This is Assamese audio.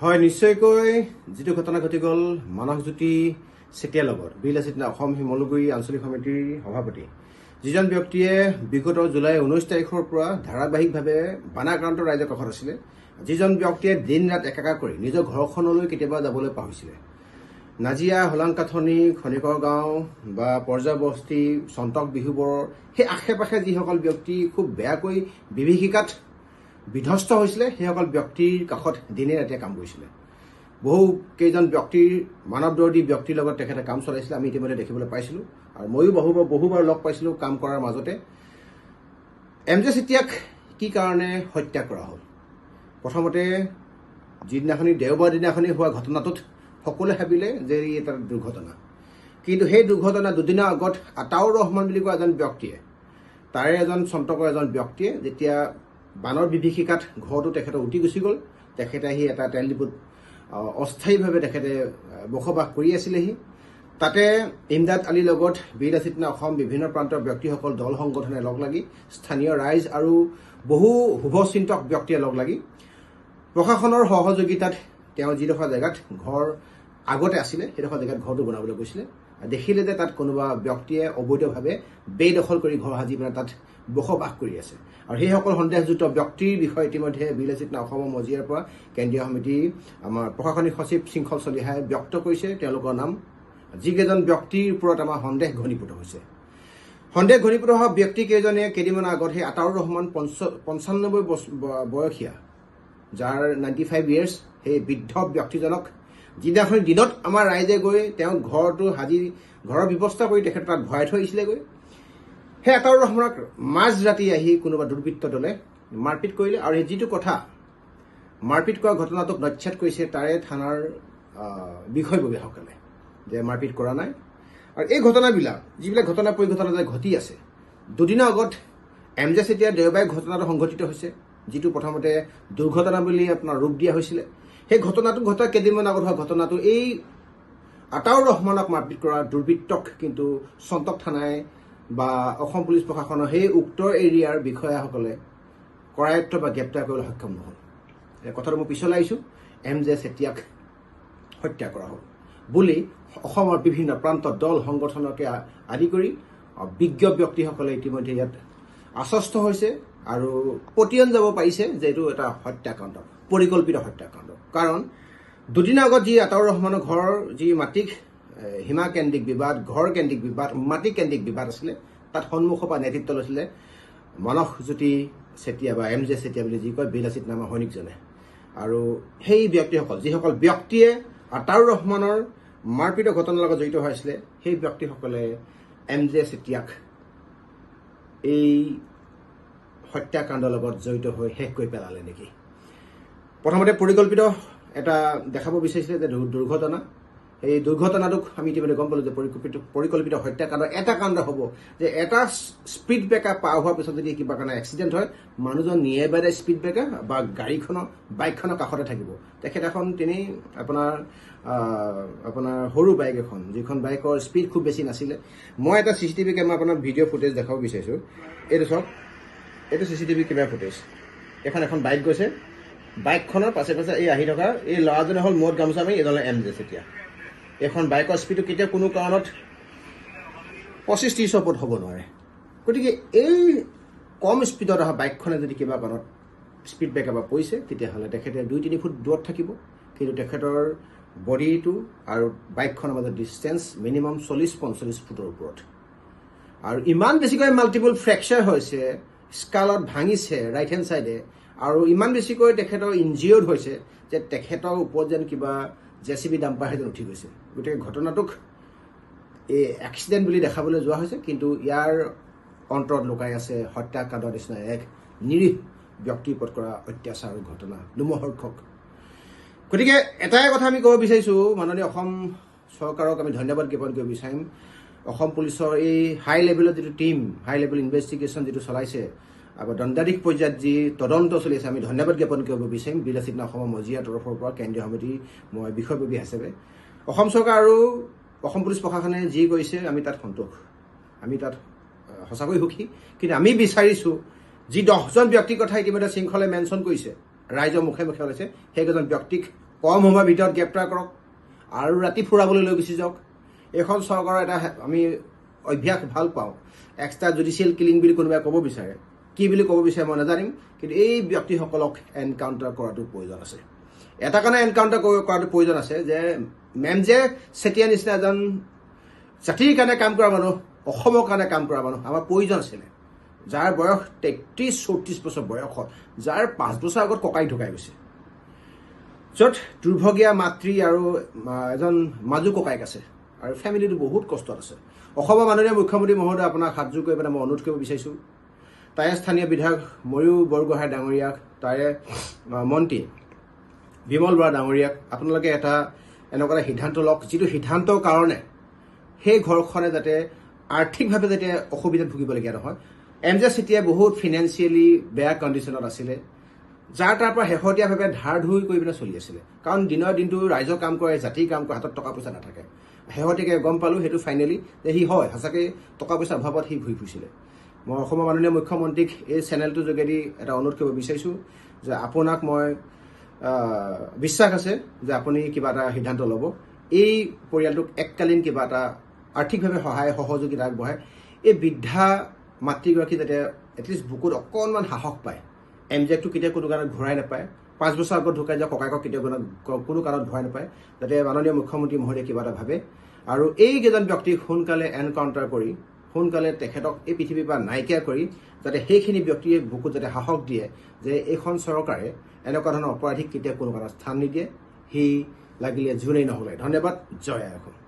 হয়, নিশ্চয়কৈ যিটো ঘটনা ঘটি গ'ল মানসজ্যোতি চেতিয়াৰ লগত বিলাসিত অসম শিমলুগুৰি আঞ্চলিক সমিতিৰ সভাপতি যিজন ব্যক্তিয়ে বিগত জুলাই 19 তাৰিখৰ পৰা ধাৰাবাহিকভাৱে বানাক্ৰান্ত ৰাইজৰ কাষত আছিলে, যিজন ব্যক্তিয়ে দিন ৰাত একাকাৰ কৰি নিজৰ ঘৰখনলৈ কেতিয়াবা যাবলৈ পাহৰিছিলে। নাজিয়া, হলাংকাথনি, খনিকৰ গাঁও বা পৰ্যায় বস্তি, চন্তক বিহুবৰ সেই আশে পাশে যিসকল ব্যক্তি খুব বেয়াকৈ বিভীষিকাত বিধ্বস্ত হৈছিলে, সেইসকল ব্যক্তিৰ কাষত দিনে ৰাতিয়ে কাম কৰিছিলে। বহু কেইজন ব্যক্তিৰ মানৱদৰ্দী ব্যক্তিৰ লগত তেখেতে কাম চলাইছিলে, আমি ইতিমধ্যে দেখিবলৈ পাইছিলোঁ। আৰু ময়ো বহুবাৰ লগ পাইছিলোঁ কাম কৰাৰ মাজতে। MJ চেতিয়াক কি কাৰণে হত্যা কৰা হ'ল? প্ৰথমতে যিদিনাখনি দেওবাৰ দিনাখনি হোৱা ঘটনাটোত সকলোৱে ভাবিলে যে ই এটা দুৰ্ঘটনা, কিন্তু সেই দুৰ্ঘটনা দুদিনৰ আগত আতাউৰ ৰহমান বুলি কোৱা এজন ব্যক্তিয়ে, তাৰে এজন চন্তকৰ এজন ব্যক্তিয়ে যেতিয়া বানৰ বিভীষিকাত ঘৰটো তেখেতৰ উটি গুচি গ'ল, তেখেতে আহি এটা তেল ডিপুত অস্থায়ীভাৱে তেখেতে বসবাস কৰি আছিলেহি। তাতে ইমদাদ আলীৰ লগত বিলাসিত অসম বিভিন্ন প্ৰান্তৰ ব্যক্তিসকল দল সংগঠনে লগ লাগি, স্থানীয় ৰাইজ আৰু বহু শুভচিন্তক ব্যক্তিয়ে লগ লাগি প্ৰশাসনৰ সহযোগিতাত তেওঁ যিডোখৰ জেগাত ঘৰ আগতে আছিলে সেইডোখৰ জেগাত ঘৰটো বনাবলৈ গৈছিলে। দেখিলে যে তাত কোনোবা ব্যক্তিয়ে অবৈধভাৱে বেদখল কৰি ঘৰ সাজি পেলাই তাত বসবাস কৰি আছে, আৰু সেইসকল সন্দেহযুক্ত ব্যক্তিৰ বিষয়ে ইতিমধ্যে বিলাসিত অসমৰ মজিয়াৰ পৰা কেন্দ্ৰীয় সমিতি আমাৰ প্ৰশাসনিক সচিব শৃংখল চলিহাই ব্যক্ত কৰিছে তেওঁলোকৰ নাম। যিকেইজন ব্যক্তিৰ ওপৰত আমাৰ সন্দেহ ঘনীভূত হৈছে, সন্দেহ ঘনীভূত হোৱা ব্যক্তিকেইজনে কেইদিনমান আগত সেই আতাউৰ ৰহমান 95 বয়সীয়া, যাৰ 95 years, সেই বৃদ্ধ ব্যক্তিজনক যিদিনাখন দিনত আমাৰ ৰাইজে গৈ তেওঁ ঘৰটো সাজি ঘৰৰ ব্যৱস্থা কৰি তেখেত তাত ভৰাই থৈ আহিছিলেগৈ, সেই আতাউৰ ৰহমানক মাজ ৰাতি আহি কোনোবা দুৰ্বৃত্ত দলে মাৰপিট কৰিলে। আৰু এই যিটো কথা মাৰপিট কৰা ঘটনাটোক নচ্ছাত কৰিছে তাৰে থানাৰ বিষয়ববীয়াসকলে যে মাৰপিট কৰা নাই। আৰু এই ঘটনাবিলাক যিবিলাক ঘটনা পৰিঘটনা ঘটি আছে, দুদিনৰ আগত MJ চেতিয়াৰ দেওবাৰে ঘটনাটো সংঘটিত হৈছে, যিটো প্ৰথমতে দুৰ্ঘটনা বুলি আপোনাৰ ৰূপ দিয়া হৈছিলে। সেই ঘটনাটো ঘটা কেইদিনমান আগত হোৱা ঘটনাটো এই আতাউৰ ৰহমানক মাৰপিট কৰা দুৰ্বৃত্তক কিন্তু চন্তক থানাই বা অসম পুলিচ প্ৰশাসনৰ সেই উক্ত এৰিয়াৰ বিষয়াসকলে কৰায়ত্ব বা গ্ৰেপ্তাৰ কৰিবলৈ সক্ষম নহ'ল। এই কথাটো মই পিছলৈ আহিছোঁ। MJ চেতিয়াক হত্যা কৰা হ'ল বুলি অসমৰ বিভিন্ন প্ৰান্তৰ দল সংগঠনকে আদি কৰি বিজ্ঞ ব্যক্তিসকলে ইতিমধ্যে ইয়াত আশ্বস্ত হৈছে আৰু পতিয়ন যাব পাৰিছে যে এইটো এটা হত্যাকাণ্ড, পৰিকল্পিত হত্যাকাণ্ড। কাৰণ দুদিনৰ আগত যি আতাউৰ ৰহমানৰ ঘৰৰ যি মাটিক সীমা কেন্দ্ৰিক বিবাদ, ঘৰ কেন্দ্ৰিক বিবাদ, মাটি কেন্দ্ৰিক বিবাদ আছিলে, তাত সন্মুখৰ পৰা নেতৃত্ব লৈছিলে মানসজ্যোতি চেতিয়া বা MJ চেতিয়া বুলি যি কয় বিলাসিত নামৰ সৈনিকজনে। আৰু সেই ব্যক্তিসকল যিসকল ব্যক্তিয়ে আতাউৰ ৰহমানৰ মাৰপিটৰ ঘটনাৰ লগত জড়িত হৈ আছিলে, সেই ব্যক্তিসকলে MJ চেতিয়াক এই হত্যাকাণ্ডৰ লগত জড়িত হৈ শেষ কৰি পেলালে নেকি? প্ৰথমতে পৰিকল্পিত এটা দেখাব বিচাৰিছিলে যে দুৰ্ঘটনা, এই দুৰ্ঘটনাটোক আমি ইতিমধ্যে গম পালোঁ যে পৰিকল্পিত হত্যাকাণ্ড এটা কাণ্ড হ'ব যে এটা স্পীড ব্ৰেকাৰ পাৰ হোৱাৰ পিছত যদি কিবা কাৰণে এক্সিডেণ্ট হয়, মানুহজন নিয়ে বাই স্পীড ব্ৰেকাৰ বা বাইকখনৰ কাষতে থাকিব। তেখেত এখন আপোনাৰ সৰু বাইক এখন, যিখন বাইকৰ স্পীড খুব বেছি নাছিলে। মই এটা CCTV কেমেৰা আপোনাৰ ভিডিঅ' ফুটেজ দেখাব বিচাৰিছোঁ। এইটো চাওক, এইটো CCTV কেমেৰা ফুটেজ। এখন বাইক গৈছে, বাইকখনৰ পাছে পাছে এই আহি থকা এই ল'ৰাজনে হ'ল মূৰত গামোচা মাৰি, এজনে MJ চেতিয়া। এখন বাইকৰ স্পীডটো কেতিয়াও কোনো কাৰণত 25-30 ওপৰত হ'ব নোৱাৰে। গতিকে এই কম স্পীডত অহা বাইকখনে যদি কিবা কাৰণত স্পীড ব্ৰেকাৰ পৰা পৰিছে, তেতিয়াহ'লে তেখেতে 2-3 ফুট দূৰত থাকিব, কিন্তু তেখেতৰ বডিটো আৰু বাইকখনৰ মাজত ডিষ্টেঞ্চ মিনিমাম 40-45 ফুটৰ ওপৰত। আৰু ইমান বেছিকৈ মাল্টিপল ফ্ৰেকচাৰ হৈছে, স্কালত ভাঙিছে ৰাইট হেণ্ড ছাইডে, আৰু ইমান বেছিকৈ তেখেতৰ ইনজিয়ৰ্ড হৈছে যে তেখেতৰ ওপৰত যেন কিবা JCB ডাম্পাৰ যেন উঠি গৈছে। গতিকে ঘটনাটোক এই এক্সিডেণ্ট বুলি দেখাবলৈ যোৱা হৈছে, কিন্তু ইয়াৰ অন্তৰত লুকাই আছে হত্যাকাণ্ডৰ নিচিনা এক নিৰীহ ব্যক্তিৰ ওপৰত কৰা অত্যাচাৰ ঘটনা, লোমহৰ্ষক। গতিকে এটাই কথা আমি ক'ব বিচাৰিছোঁ, মাননীয় অসম চৰকাৰক আমি ধন্যবাদ জ্ঞাপন কৰিব বিচাৰিম। অসম পুলিচৰ এই হাই লেভেলৰ যিটো টিম, হাই লেভেল ইনভেষ্টিগেশ্যন যিটো চলাইছে, আৰু দণ্ডাধীশ পৰ্যায়ত যি তদন্ত চলি আছে, আমি ধন্যবাদ জ্ঞাপন কৰিব বিচাৰিম বিলাসিত অসমৰ মজিয়াৰ তৰফৰ পৰা কেন্দ্ৰীয় সমিতি মই বিষয়ববীয়া হিচাপে। অসম চৰকাৰ আৰু অসম পুলিচ প্ৰশাসনে যি কৰিছে আমি তাত সন্তোষ, আমি তাত সঁচাকৈ সুখী। কিন্তু আমি বিচাৰিছোঁ যি 10জন ব্যক্তিৰ কথা ইতিমধ্যে শৃংখলে মেনশ্যন কৰিছে, ৰাইজৰ মুখে মুখে ওলাইছে, সেইকেইজন ব্যক্তিক কম সময়ৰ ভিতৰত গ্ৰেপ্তাৰ কৰক আৰু ৰাতি ফুৰাবলৈ লৈ গুচি যাওক। এইখন চৰকাৰৰ এটা আমি অভ্যাস ভাল পাওঁ, এক্সট্ৰা জুডিচিয়েল কিলিং বুলি কোনোবাই ক'ব বিচাৰে, কি বুলি ক'ব বিচাৰে মই নাজানিম, কিন্তু এই ব্যক্তিসকলক এনকাউণ্টাৰ কৰাটো প্ৰয়োজন আছে। এটা কাৰণে এনকাউণ্টাৰ কৰাটো প্ৰয়োজন আছে যে মেমজে চেতিয়া নিচিনা এজন জাতিৰ কাৰণে কাম কৰা মানুহ, অসমৰ কাৰণে কাম কৰা মানুহ আমাৰ প্ৰয়োজন আছিলে, যাৰ বয়স 33-34 বছৰ বয়সত, যাৰ 5 বছৰ আগত ককাই ঢুকাই গৈছে, য'ত দুৰ্ভগীয়া মাতৃ আৰু এজন মাজু ককাইক আছে আৰু ফেমিলিটো বহুত কষ্টত আছে। অসমৰ মাননীয় মুখ্যমন্ত্ৰী মহোদয় আপোনাক হাতযোৰ কৰি পেলাই মই অনুৰোধ কৰিব বিচাৰিছোঁ, তাৰে স্থানীয় বিধায়ক ময়ূৰ বৰগোহাঁই ডাঙৰীয়াক, তাৰে মন্ত্ৰী বিমল বৰা ডাঙৰীয়াক আপোনালোকে এটা এনেকুৱা এটা সিদ্ধান্ত লওক, যিটো সিদ্ধান্তৰ কাৰণে সেই ঘৰখনে যাতে আৰ্থিকভাৱে যাতে অসুবিধাত ভুগিবলগীয়া নহয়। এমজে চেতিয়াই বহুত ফিনেন্সিয়েলি বেয়া কণ্ডিশ্যনত আছিলে, যাৰ তাৰ পৰা শেহতীয়াভাৱে ধাৰ ধুই কৰি পিনে চলি আছিলে, কাৰণ দিনৰ দিনটো ৰাইজৰ কাম কৰে, জাতিৰ কাম কৰে, হাতত টকা পইচা নাথাকে। শেহতীয়াকৈ গম পালোঁ সেইটো ফাইনেলি যে সি হয় সঁচাকৈ টকা পইচাৰ অভাৱত সি ঘূৰি ফুৰিছিলে। মই অসমৰ মাননীয় মুখ্যমন্ত্ৰীক এই চেনেলটোৰ যোগেদি এটা অনুৰোধ কৰিব বিচাৰিছোঁ যে আপোনাক মই বিশ্বাস আছে যে আপুনি কিবা এটা সিদ্ধান্ত ল'ব, এই পৰিয়ালটোক এককালীন কিবা এটা আৰ্থিকভাৱে সহায় সহযোগিতা আগবঢ়ায়, এই বৃদ্ধা মাতৃগৰাকী যাতে এটলিষ্ট বুকুত অকণমান সাহস পায়। এমজেকটো কেতিয়াও কোনো কাৰণত ঘূৰাই নাপায়, 5 বছৰ আগত ঢুকাই যোৱা ককায়েকক কেতিয়াও কোনো কাৰণত ঘূৰাই নাপায়, যাতে মাননীয় মুখ্যমন্ত্ৰী মহোদয়ে কিবা এটা ভাবে আৰু এইকেইজন ব্যক্তিক সোনকালে এনকাউণ্টাৰ কৰি সোনকালে তেখেতক এই পৃথিৱীৰ পৰা নাইকিয়া কৰি যাতে সেইখিনি ব্যক্তিয়ে বুকুত যাতে সাহস দিয়ে যে এইখন চৰকাৰে এনেকুৱা ধৰণৰ অপৰাধীক কেতিয়াও কোনো কাৰণত স্থান নিদিয়ে, সি লাগিলে যোনেই নহ'লে। ধন্যবাদ। জয় আই অসম।